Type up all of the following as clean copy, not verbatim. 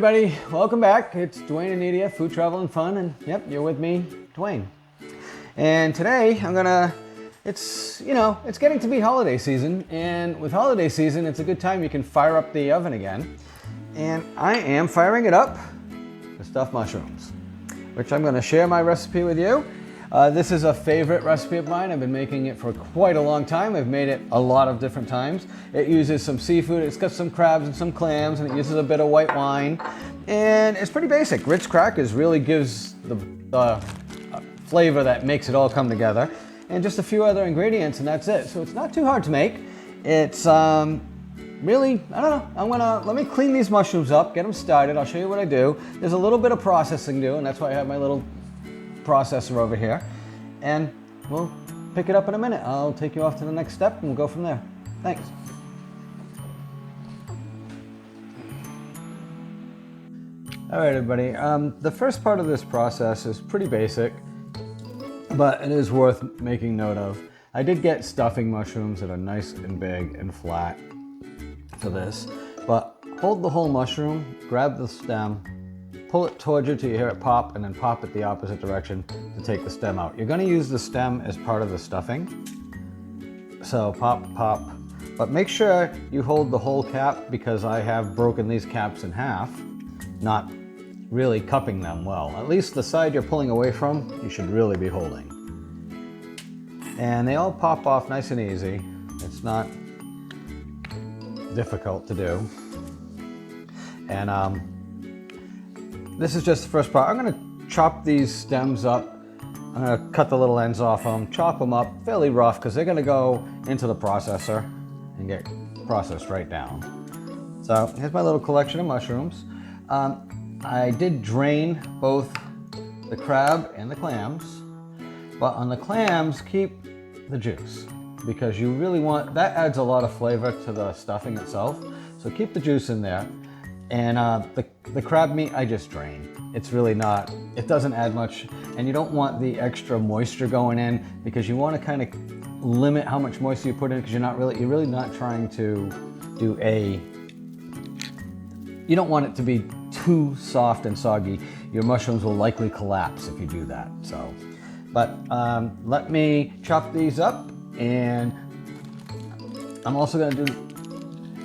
everybody, welcome back. It's Duane and Nidia, Food, Travel, and Fun, and yep, you're with me, Duane. And today it's getting to be holiday season, and with holiday season, it's a good time you can fire up the oven again. And I am firing it up with stuffed mushrooms, which I'm gonna share my recipe with you. This is a favorite recipe of mine. I've been making it for quite a long time. I've made it a lot of different times. It uses some seafood, it's got some crabs and some clams, and it uses a bit of white wine. And it's pretty basic. Ritz crackers really gives the flavor that makes it all come together. And just a few other ingredients, and that's it. So it's not too hard to make. It's really, I don't know, let me clean these mushrooms up, get them started. I'll show you what I do. There's a little bit of processing to do, and that's why I have my little processor over here, and we'll pick it up in a minute. I'll take you off to the next step and we'll go from there. Thanks. All right, everybody. The first part of this process is pretty basic, but it is worth making note of. I did get stuffing mushrooms that are nice and big and flat for this, but hold the whole mushroom, grab the stem, pull it towards you till you hear it pop, and then pop it the opposite direction to take the stem out. You're gonna use the stem as part of the stuffing. So pop, pop, but make sure you hold the whole cap, because I have broken these caps in half, not really cupping them well. At least the side you're pulling away from, you should really be holding. And they all pop off nice and easy. It's not difficult to do. And this is just the first part. I'm gonna chop these stems up. I'm gonna cut the little ends off them, chop them up fairly rough, because they're gonna go into the processor and get processed right down. So here's my little collection of mushrooms. I did drain both the crab and the clams, but on the clams, keep the juice, because you really want, that adds a lot of flavor to the stuffing itself. So keep the juice in there. And the crab meat, I just drain. It's really not, it doesn't add much, and you don't want the extra moisture going in, because you want to kind of limit how much moisture you put in, because you're really not trying to do you don't want it to be too soft and soggy. Your mushrooms will likely collapse if you do that. So, but let me chop these up, and I'm also going to do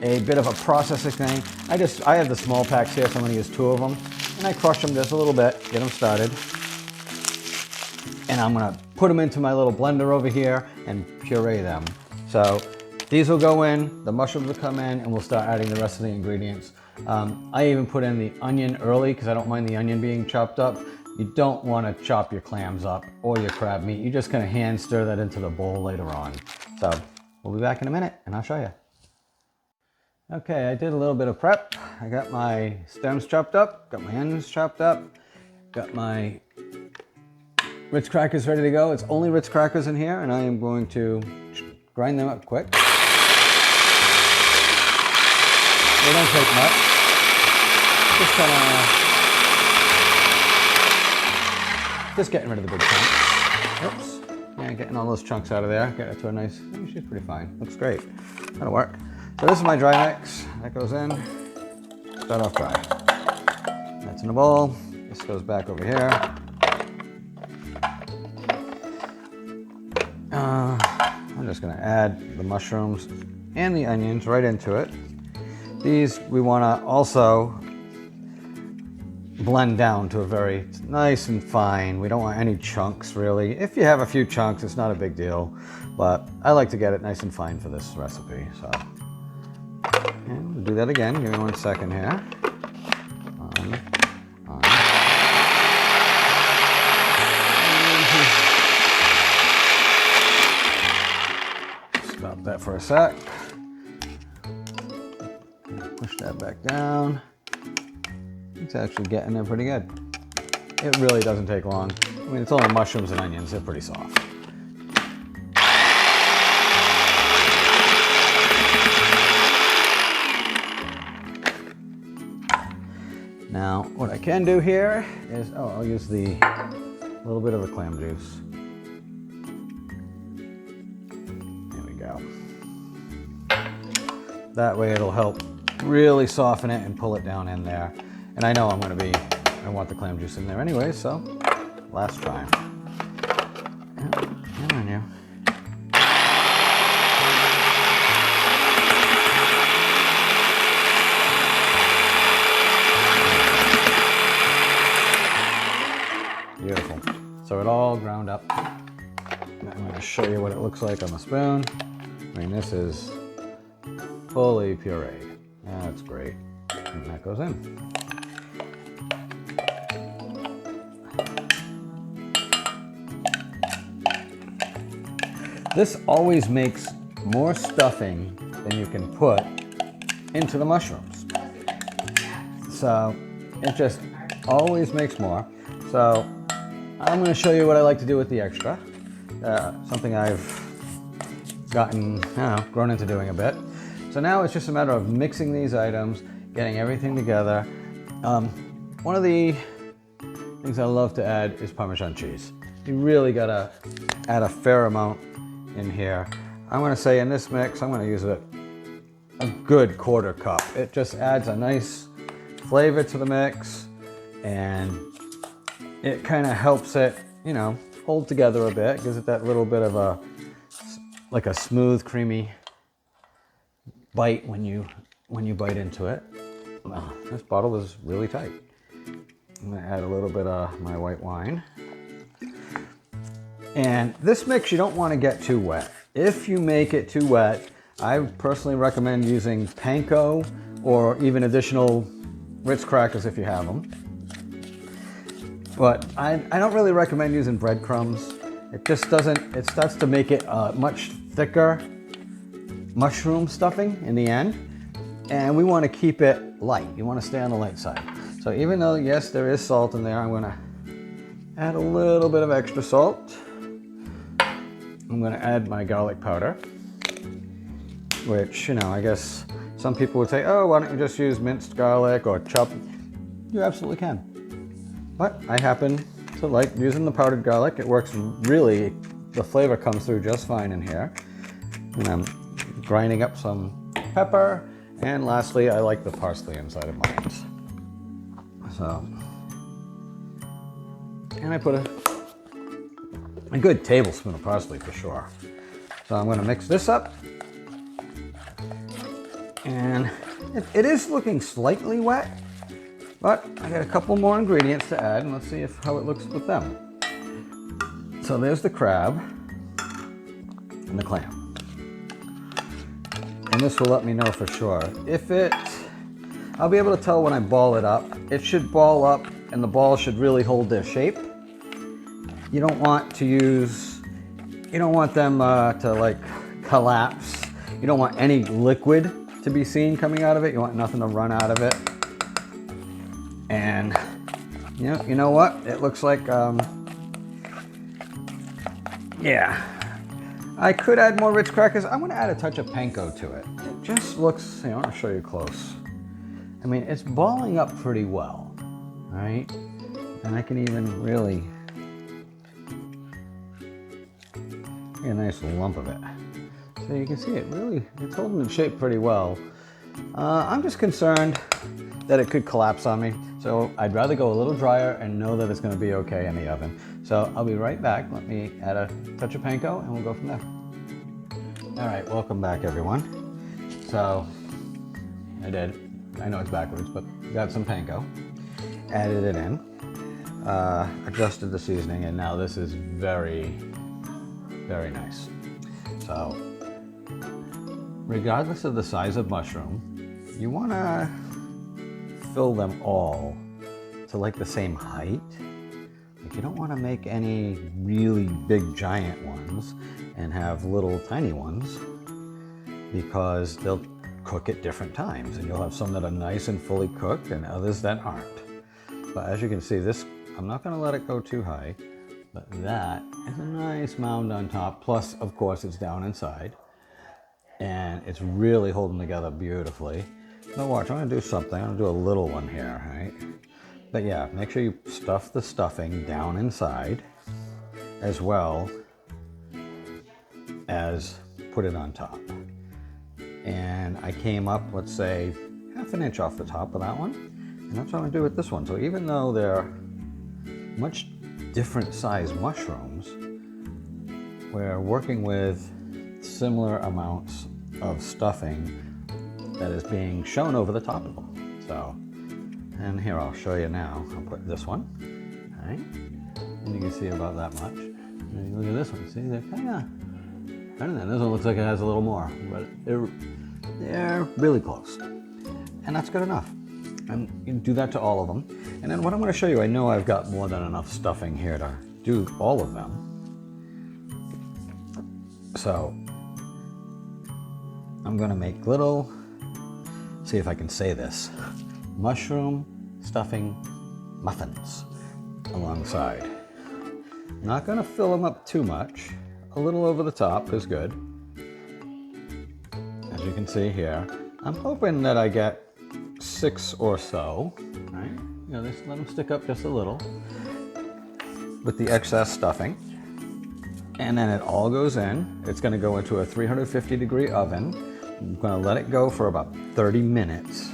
a bit of a processing thing. I have the small packs here, so I'm going to use 2 of them, and I crush them just a little bit, get them started, and I'm going to put them into my little blender over here and puree them. So these will go in, the mushrooms will come in, and we'll start adding the rest of the ingredients. I even put in the onion early, because I don't mind the onion being chopped up. You don't want to chop your clams up or your crab meat. You just kind of hand stir that into the bowl later on. So we'll be back in a minute, and I'll show you. Okay, I did a little bit of prep. I got my stems chopped up, got my onions chopped up, got my Ritz crackers ready to go. It's only Ritz crackers in here, and I am going to grind them up quick. They don't take much. Just getting rid of the big chunks. Oops. Yeah, getting all those chunks out of there. Get it to a nice, she's pretty fine. Looks great. That'll work. So this is my dry mix. That goes in. Start off dry. That's in a bowl. This goes back over here. I'm just gonna add the mushrooms and the onions right into it. These we wanna also blend down to a very nice and fine. We don't want any chunks really. If you have a few chunks, it's not a big deal, but I like to get it nice and fine for this recipe, so. And we'll do that again. Give me 1 second here. Stop that for a sec. Push that back down. It's actually getting there pretty good. It really doesn't take long. I mean, it's only mushrooms and onions. They're pretty soft. Now, what I can do here is, I'll use the little bit of the clam juice. There we go. That way it'll help really soften it and pull it down in there. And I know I want the clam juice in there anyway, so last try. Come on, you. Beautiful. So it all ground up. I'm going to show you what it looks like on the spoon. I mean, this is fully pureed. That's great. And that goes in. This always makes more stuffing than you can put into the mushrooms. So it just always makes more. So I'm going to show you what I like to do with the extra. Something I've gotten, grown into doing a bit. So now it's just a matter of mixing these items, getting everything together. One of the things I love to add is Parmesan cheese. You really gotta add a fair amount in here. I'm gonna say in this mix, I'm gonna use a good 1/4 cup. It just adds a nice flavor to the mix, and it kind of helps it, hold together a bit, gives it that little bit of like a smooth, creamy bite when you bite into it. Wow, this bottle is really tight. I'm gonna add a little bit of my white wine. And this mix you don't want to get too wet. If you make it too wet, I personally recommend using panko or even additional Ritz crackers if you have them. But I don't really recommend using breadcrumbs. It just doesn't, it starts to make it much thicker mushroom stuffing in the end. And we want to keep it light. You want to stay on the light side. So even though, yes, there is salt in there, I'm going to add a little bit of extra salt. I'm going to add my garlic powder, which, I guess some people would say, oh, why don't you just use minced garlic or chop? You absolutely can. But I happen to like using the powdered garlic. It works really, the flavor comes through just fine in here. And I'm grinding up some pepper. And lastly, I like the parsley inside of mine. So, and I put a good tablespoon of parsley for sure. So I'm going to mix this up. And it is looking slightly wet, but I got a couple more ingredients to add, and let's see how it looks with them. So there's the crab and the clam. And this will let me know for sure. I'll be able to tell when I ball it up. It should ball up and the ball should really hold their shape. You don't want them to like collapse. You don't want any liquid to be seen coming out of it. You want nothing to run out of it. And you know what? It looks like, yeah. I could add more Ritz crackers. I'm gonna add a touch of panko to it. It just looks, I wanna show you close. I mean, it's balling up pretty well, right? And I can even really get a nice lump of it. So you can see it's holding in shape pretty well. I'm just concerned that it could collapse on me. So I'd rather go a little drier and know that it's gonna be okay in the oven. So I'll be right back. Let me add a touch of panko and we'll go from there. All right, welcome back everyone. So I know it's backwards, but got some panko, added it in, adjusted the seasoning, and now this is very, very nice. So regardless of the size of mushroom, you wanna fill them all to like the same height. Like you don't want to make any really big giant ones and have little tiny ones because they'll cook at different times, and you'll have some that are nice and fully cooked and others that aren't. But as you can see, this, I'm not going to let it go too high, but that is a nice mound on top. Plus, of course, it's down inside and it's really holding together beautifully. Now watch, I'm going to do something. I'm going to do a little one here, right? But yeah, make sure you stuff the stuffing down inside as well as put it on top. And I came up, let's say, 1/2 inch off the top of that one. And that's what I'm gonna do with this one. So even though they're much different size mushrooms, we're working with similar amounts of stuffing that is being shown over the top of them. So, and here I'll show you now. I'll put this one, all right? And you can see about that much. And then you look at this one, see, they're kinda, I don't know, this one looks like it has a little more, but they're really close. And that's good enough. And you can do that to all of them. And then what I'm gonna show you, I know I've got more than enough stuffing here to do all of them. So, I'm gonna make little, see if I can say this, mushroom stuffing muffins alongside. Not gonna fill them up too much. A little over the top is good. As you can see here, I'm hoping that I get 6 or so, right? You know, just let them stick up just a little with the excess stuffing. And then it all goes in. It's gonna go into a 350-degree oven. I'm gonna let it go for about 30 minutes.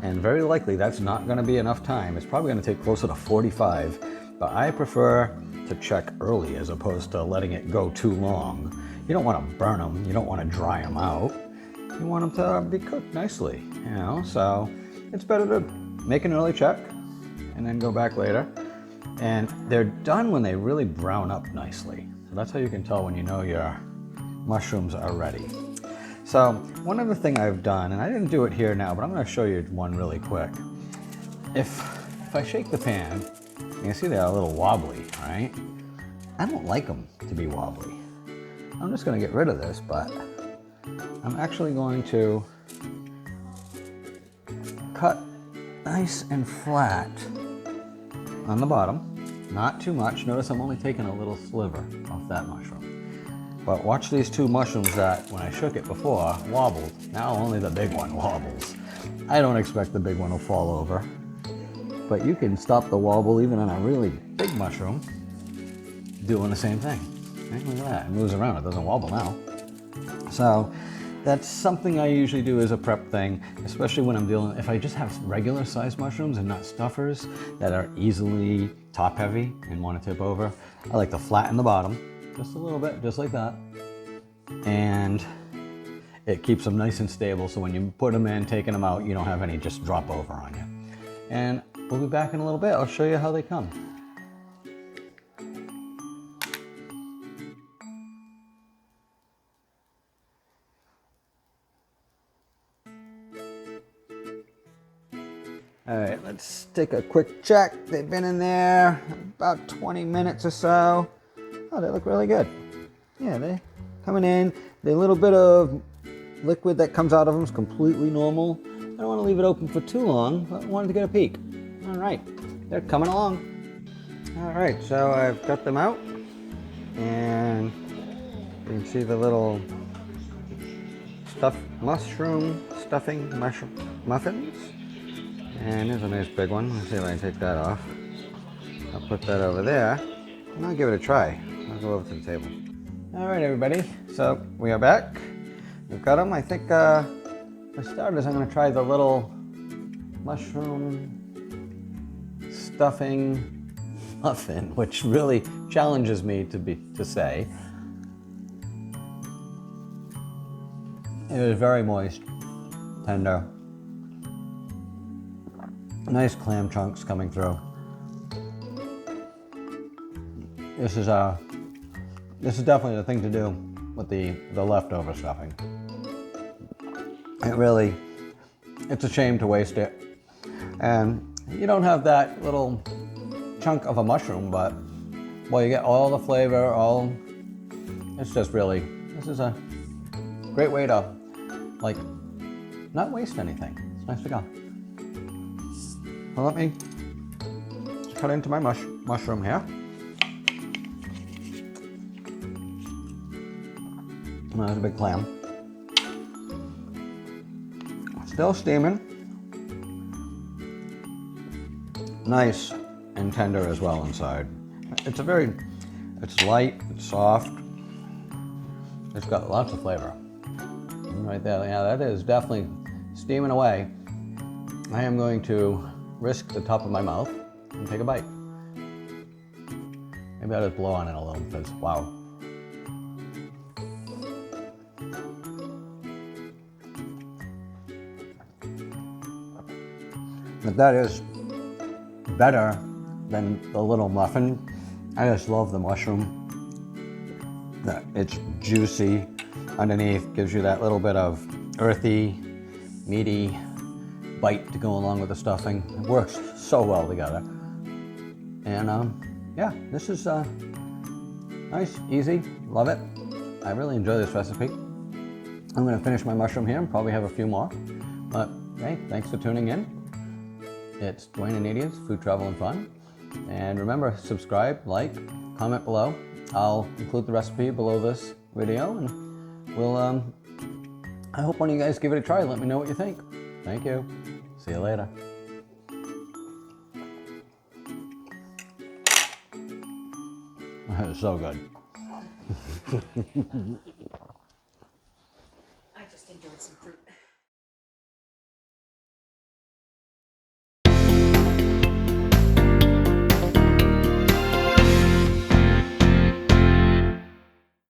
And very likely that's not gonna be enough time. It's probably gonna take closer to 45, but I prefer to check early as opposed to letting it go too long. You don't wanna burn them, you don't wanna dry them out. You want them to be cooked nicely, you know? So it's better to make an early check and then go back later. And they're done when they really brown up nicely. So that's how you can tell when you know your mushrooms are ready. So one other thing I've done, and I didn't do it here now, but I'm gonna show you one really quick. If I shake the pan, you can see they're a little wobbly, right? I don't like them to be wobbly. I'm just gonna get rid of this, but I'm actually going to cut nice and flat on the bottom. Not too much. Notice I'm only taking a little sliver off that mushroom. But watch these two mushrooms that, when I shook it before, wobbled. Now only the big one wobbles. I don't expect the big one will fall over. But you can stop the wobble even on a really big mushroom doing the same thing. Right? Look at that. It moves around. It doesn't wobble now. So that's something I usually do as a prep thing, especially when I'm dealing, if I just have regular sized mushrooms and not stuffers that are easily top heavy and want to tip over. I like to flatten the bottom just a little bit, just like that. And it keeps them nice and stable, so when you put them in, taking them out, you don't have any just drop over on you. And we'll be back in a little bit. I'll show you how they come. All right, let's take a quick check. They've been in there about 20 minutes or so. Oh, they look really good. Yeah, they coming in. The little bit of liquid that comes out of them is completely normal. I don't want to leave it open for too long, but I wanted to get a peek. All right, they're coming along. All right, so I've got them out, and you can see the little mushroom stuffing muffins. And there's a nice big one. Let's see if I can take that off. I'll put that over there, and I'll give it a try. I'll go over to the table. All right, everybody. So we are back. We've got them. I think for starters, I'm going to try the little mushroom stuffing muffin, which really challenges me to say. It is very moist, tender. Nice clam chunks coming through. This is definitely the thing to do with the leftover stuffing. It's a shame to waste it. And you don't have that little chunk of a mushroom, but well, you get all the flavor, it's just really, this is a great way to like not waste anything. It's nice to go. Well, let me cut into my mushroom here. There's a big clam. Still steaming. Nice and tender as well inside. It's light, it's soft. It's got lots of flavor. Right there, yeah, that is definitely steaming away. I am going to risk the top of my mouth and take a bite. Maybe I'll just blow on it a little because, wow. But that is better than the little muffin. I just love the mushroom. It's juicy underneath, gives you that little bit of earthy, meaty bite to go along with the stuffing. It works so well together. And yeah, this is nice, easy, love it. I really enjoy this recipe. I'm gonna finish my mushroom here and probably have a few more. But hey, thanks for tuning in. It's Duane and Nadia's Food, Travel, and Fun. And remember, subscribe, like, comment below. I'll include the recipe below this video, and we'll, I hope one of you guys give it a try. Let me know what you think. Thank you. See you later. That is so good. I just enjoyed some fruit.